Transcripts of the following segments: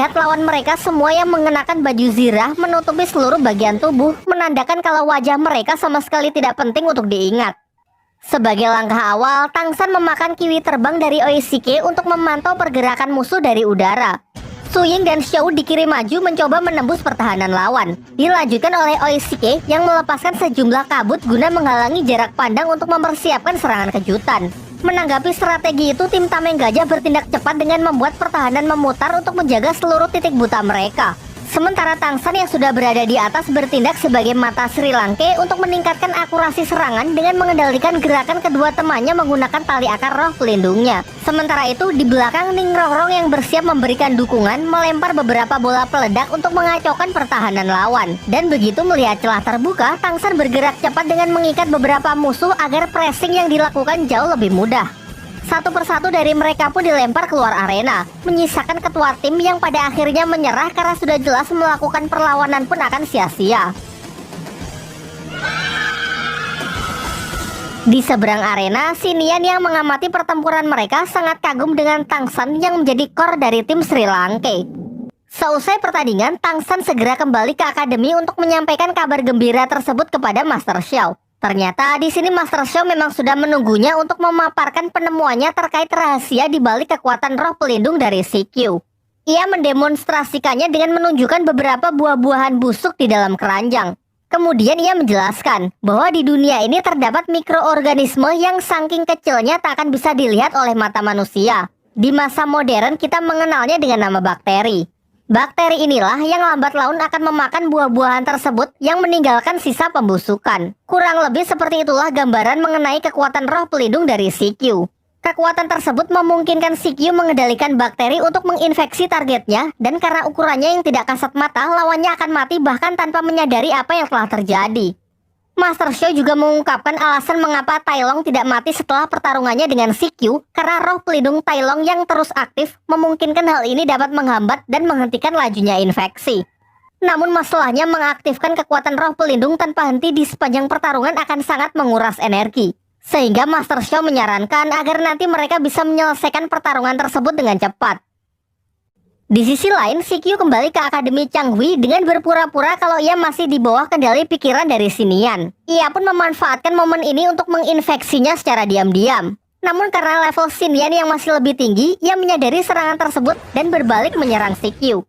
melihat lawan mereka semua yang mengenakan baju zirah menutupi seluruh bagian tubuh, menandakan kalau wajah mereka sama sekali tidak penting untuk diingat. Sebagai langkah awal, Tang San memakan kiwi terbang dari Oishike untuk memantau pergerakan musuh dari udara. Su Ying dan Xiao dikirim maju mencoba menembus pertahanan lawan. Dilanjutkan oleh Oishike yang melepaskan sejumlah kabut guna menghalangi jarak pandang untuk mempersiapkan serangan kejutan. Menanggapi strategi itu, tim Tameng Gajah bertindak cepat dengan membuat pertahanan memutar untuk menjaga seluruh titik buta mereka. Sementara Tang San yang sudah berada di atas bertindak sebagai mata Sri Lanka untuk meningkatkan akurasi serangan dengan mengendalikan gerakan kedua temannya menggunakan tali akar roh pelindungnya. Sementara itu, di belakang Ning Rongrong yang bersiap memberikan dukungan melempar beberapa bola peledak untuk mengacaukan pertahanan lawan. Dan begitu melihat celah terbuka, Tang San bergerak cepat dengan mengikat beberapa musuh agar pressing yang dilakukan jauh lebih mudah. Satu persatu dari mereka pun dilempar keluar arena, menyisakan ketua tim yang pada akhirnya menyerah karena sudah jelas melakukan perlawanan pun akan sia-sia. Di seberang arena, Xinian yang mengamati pertempuran mereka sangat kagum dengan Tang San yang menjadi core dari tim Sri Lanka. Seusai pertandingan, Tang San segera kembali ke akademi untuk menyampaikan kabar gembira tersebut kepada Master Xiao. Ternyata di sini Master Xiao memang sudah menunggunya untuk memaparkan penemuannya terkait rahasia di balik kekuatan roh pelindung dari CQ. Ia mendemonstrasikannya dengan menunjukkan beberapa buah-buahan busuk di dalam keranjang. Kemudian ia menjelaskan bahwa di dunia ini terdapat mikroorganisme yang saking kecilnya tak akan bisa dilihat oleh mata manusia. Di masa modern kita mengenalnya dengan nama bakteri. Bakteri inilah yang lambat laun akan memakan buah-buahan tersebut yang meninggalkan sisa pembusukan. Kurang lebih seperti itulah gambaran mengenai kekuatan roh pelindung dari CQ. Kekuatan tersebut memungkinkan CQ mengendalikan bakteri untuk menginfeksi targetnya, dan karena ukurannya yang tidak kasat mata, lawannya akan mati bahkan tanpa menyadari apa yang telah terjadi. Master Xiao juga mengungkapkan alasan mengapa Tai Long tidak mati setelah pertarungannya dengan CQ, karena roh pelindung Tai Long yang terus aktif memungkinkan hal ini dapat menghambat dan menghentikan lajunya infeksi. Namun masalahnya mengaktifkan kekuatan roh pelindung tanpa henti di sepanjang pertarungan akan sangat menguras energi. Sehingga Master Xiao menyarankan agar nanti mereka bisa menyelesaikan pertarungan tersebut dengan cepat. Di sisi lain, CQ kembali ke Akademi Changhui dengan berpura-pura kalau ia masih di bawah kendali pikiran dari Xinian. Ia pun memanfaatkan momen ini untuk menginfeksinya secara diam-diam. Namun karena level Xinian yang masih lebih tinggi, ia menyadari serangan tersebut dan berbalik menyerang CQ.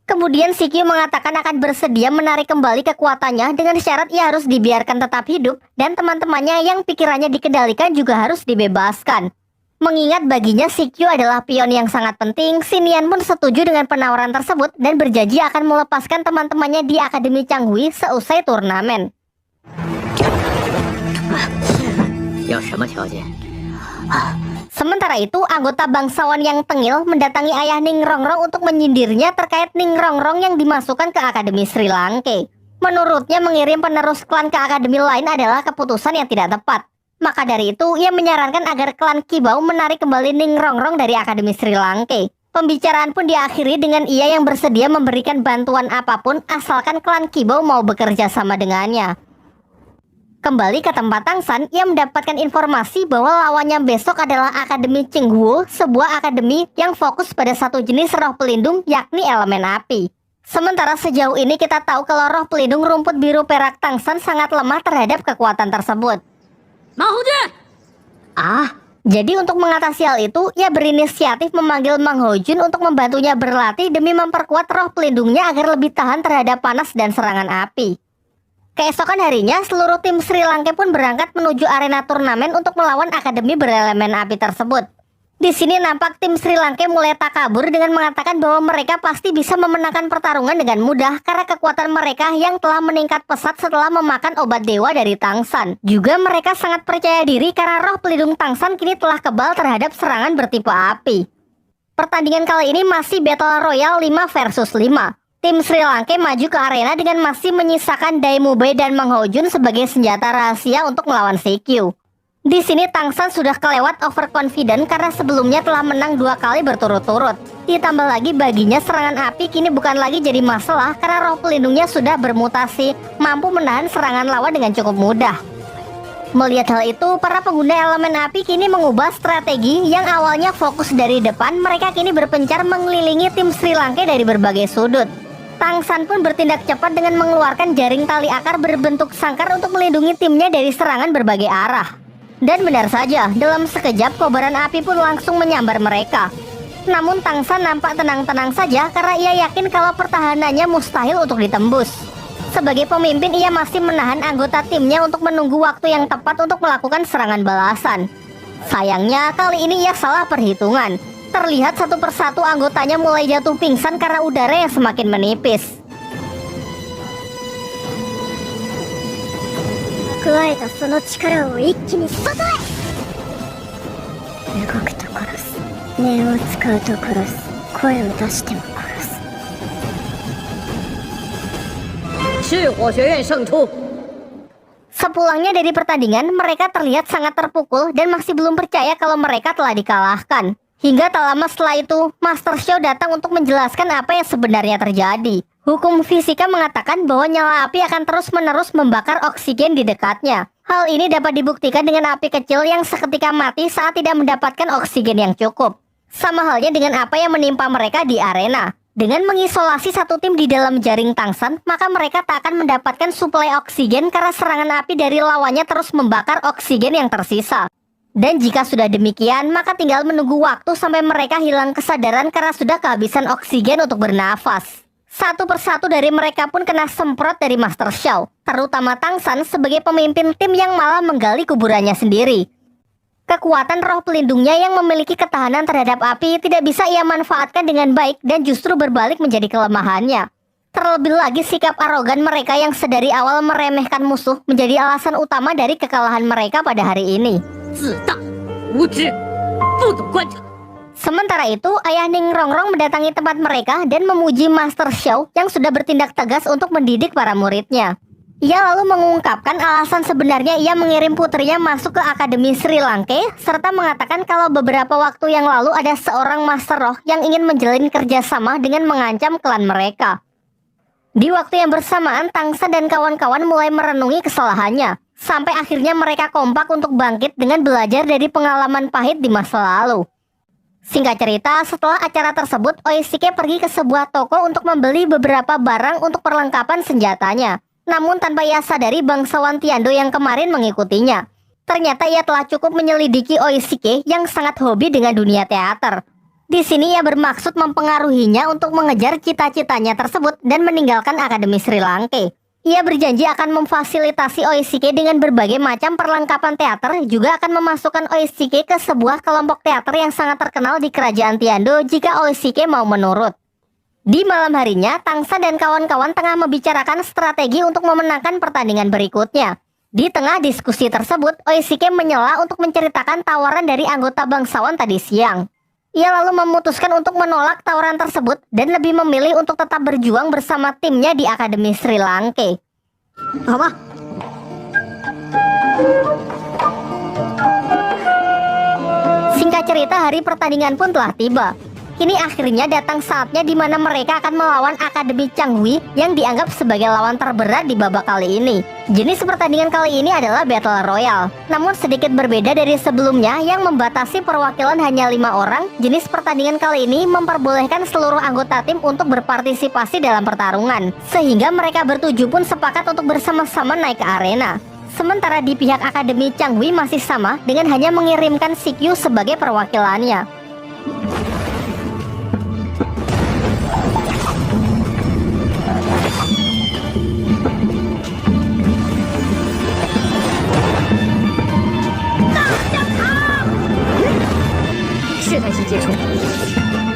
Kemudian CQ mengatakan akan bersedia menarik kembali kekuatannya dengan syarat ia harus dibiarkan tetap hidup dan teman-temannya yang pikirannya dikendalikan juga harus dibebaskan. Mengingat baginya CQ adalah pion yang sangat penting, Xinian pun setuju dengan penawaran tersebut dan berjanji akan melepaskan teman-temannya di Akademi Changhui seusai turnamen. Sementara itu, anggota bangsawan yang tengil mendatangi ayah Ning Rongrong untuk menyindirnya terkait Ning Rongrong yang dimasukkan ke Akademi Sri Lanka. Menurutnya mengirim penerus klan ke akademi lain adalah keputusan yang tidak tepat. Maka dari itu, ia menyarankan agar klan Kibau menarik kembali Ning Rongrong dari Akademi Sri Lanka. Pembicaraan pun diakhiri dengan ia yang bersedia memberikan bantuan apapun asalkan klan Kibau mau bekerja sama dengannya. Kembali ke tempat Tang San, ia mendapatkan informasi bahwa lawannya besok adalah Akademi Qinghuo, sebuah akademi yang fokus pada satu jenis roh pelindung yakni elemen api. Sementara sejauh ini kita tahu kalau roh pelindung rumput biru perak Tang San sangat lemah terhadap kekuatan tersebut. Jadi untuk mengatasi hal itu, ia berinisiatif memanggil Mang Hojun untuk membantunya berlatih demi memperkuat roh pelindungnya agar lebih tahan terhadap panas dan serangan api. Keesokan harinya, seluruh tim Sri Lanka pun berangkat menuju arena turnamen untuk melawan akademi berelemen api tersebut. Di sini nampak tim Sri Lanka mulai takabur dengan mengatakan bahwa mereka pasti bisa memenangkan pertarungan dengan mudah karena kekuatan mereka yang telah meningkat pesat setelah memakan obat dewa dari Tang San. Juga mereka sangat percaya diri karena roh pelindung Tang San kini telah kebal terhadap serangan bertipe api. Pertandingan kali ini masih Battle Royale 5 versus 5. Tim Sri Lanka maju ke arena dengan masih menyisakan Dai Mubei dan Mang Hojun sebagai senjata rahasia untuk melawan CQ. Di sini Tang San sudah kelewat overconfident karena sebelumnya telah menang 2 kali berturut-turut. Ditambah lagi baginya serangan api kini bukan lagi jadi masalah karena roh pelindungnya sudah bermutasi, mampu menahan serangan lawan dengan cukup mudah. Melihat hal itu, para pengguna elemen api kini mengubah strategi yang awalnya fokus dari depan, mereka kini berpencar mengelilingi tim Sri Lanka dari berbagai sudut. Tang San pun bertindak cepat dengan mengeluarkan jaring tali akar berbentuk sangkar untuk melindungi timnya dari serangan berbagai arah. Dan benar saja, dalam sekejap kobaran api pun langsung menyambar mereka. Namun Tang San nampak tenang-tenang saja karena ia yakin kalau pertahanannya mustahil untuk ditembus. Sebagai pemimpin, ia masih menahan anggota timnya untuk menunggu waktu yang tepat untuk melakukan serangan balasan. Sayangnya, kali ini ia salah perhitungan. Terlihat satu persatu anggotanya mulai jatuh pingsan karena udara yang semakin menipis. 蓄えたその力を一気に外へ。動くと殺す、念を使うと殺す、声を出しても殺す。赤火学院胜出。 Sepulangnya dari pertandingan, mereka terlihat sangat terpukul dan masih belum percaya kalau mereka telah dikalahkan. Hingga tak lama setelah itu, Master Xiao datang untuk menjelaskan apa yang sebenarnya terjadi. Hukum fisika mengatakan bahwa nyala api akan terus-menerus membakar oksigen di dekatnya. Hal ini dapat dibuktikan dengan api kecil yang seketika mati saat tidak mendapatkan oksigen yang cukup. Sama halnya dengan apa yang menimpa mereka di arena. Dengan mengisolasi satu tim di dalam jaring Tang San, maka mereka tak akan mendapatkan suplai oksigen karena serangan api dari lawannya terus membakar oksigen yang tersisa. Dan jika sudah demikian, maka tinggal menunggu waktu sampai mereka hilang kesadaran karena sudah kehabisan oksigen untuk bernafas. Satu persatu dari mereka pun kena semprot dari Master Xiao, terutama Tang San sebagai pemimpin tim yang malah menggali kuburannya sendiri. Kekuatan roh pelindungnya yang memiliki ketahanan terhadap api tidak bisa ia manfaatkan dengan baik dan justru berbalik menjadi kelemahannya. Terlebih lagi sikap arogan mereka yang sedari awal meremehkan musuh menjadi alasan utama dari kekalahan mereka pada hari ini. Sementara itu, ayah Ning Rongrong mendatangi tempat mereka dan memuji Master Xiao yang sudah bertindak tegas untuk mendidik para muridnya. Ia lalu mengungkapkan alasan sebenarnya ia mengirim putrinya masuk ke Akademi Sri Lanka, serta mengatakan kalau beberapa waktu yang lalu ada seorang Master Roh yang ingin menjalin kerjasama dengan mengancam klan mereka. Di waktu yang bersamaan, Tang San dan kawan-kawan mulai merenungi kesalahannya, sampai akhirnya mereka kompak untuk bangkit dengan belajar dari pengalaman pahit di masa lalu. Singkat cerita, setelah acara tersebut, Oishike pergi ke sebuah toko untuk membeli beberapa barang untuk perlengkapan senjatanya. Namun tanpa ia sadari bangsawan Tiando yang kemarin mengikutinya. Ternyata ia telah cukup menyelidiki Oishike yang sangat hobi dengan dunia teater. Di sini ia bermaksud mempengaruhinya untuk mengejar cita-citanya tersebut dan meninggalkan Akademi Sri Lanka. Ia berjanji akan memfasilitasi Oishike dengan berbagai macam perlengkapan teater, juga akan memasukkan Oishike ke sebuah kelompok teater yang sangat terkenal di kerajaan Tiando jika Oishike mau menurut. Di malam harinya, Tang San dan kawan-kawan tengah membicarakan strategi untuk memenangkan pertandingan berikutnya. Di tengah diskusi tersebut, Oishike menyela untuk menceritakan tawaran dari anggota bangsawan tadi siang. Ia lalu memutuskan untuk menolak tawaran tersebut dan lebih memilih untuk tetap berjuang bersama timnya di Akademi Sri Lanka. Apa? Singkat cerita, hari pertandingan pun telah tiba. Kini akhirnya datang saatnya di mana mereka akan melawan Akademi Changhui yang dianggap sebagai lawan terberat di babak kali ini. Jenis pertandingan kali ini adalah Battle Royale. Namun sedikit berbeda dari sebelumnya yang membatasi perwakilan hanya 5 orang, jenis pertandingan kali ini memperbolehkan seluruh anggota tim untuk berpartisipasi dalam pertarungan. Sehingga mereka bertujuh pun sepakat untuk bersama-sama naik ke arena. Sementara di pihak Akademi Changhui masih sama dengan hanya mengirimkan Sikyu sebagai perwakilannya. 血态性接触。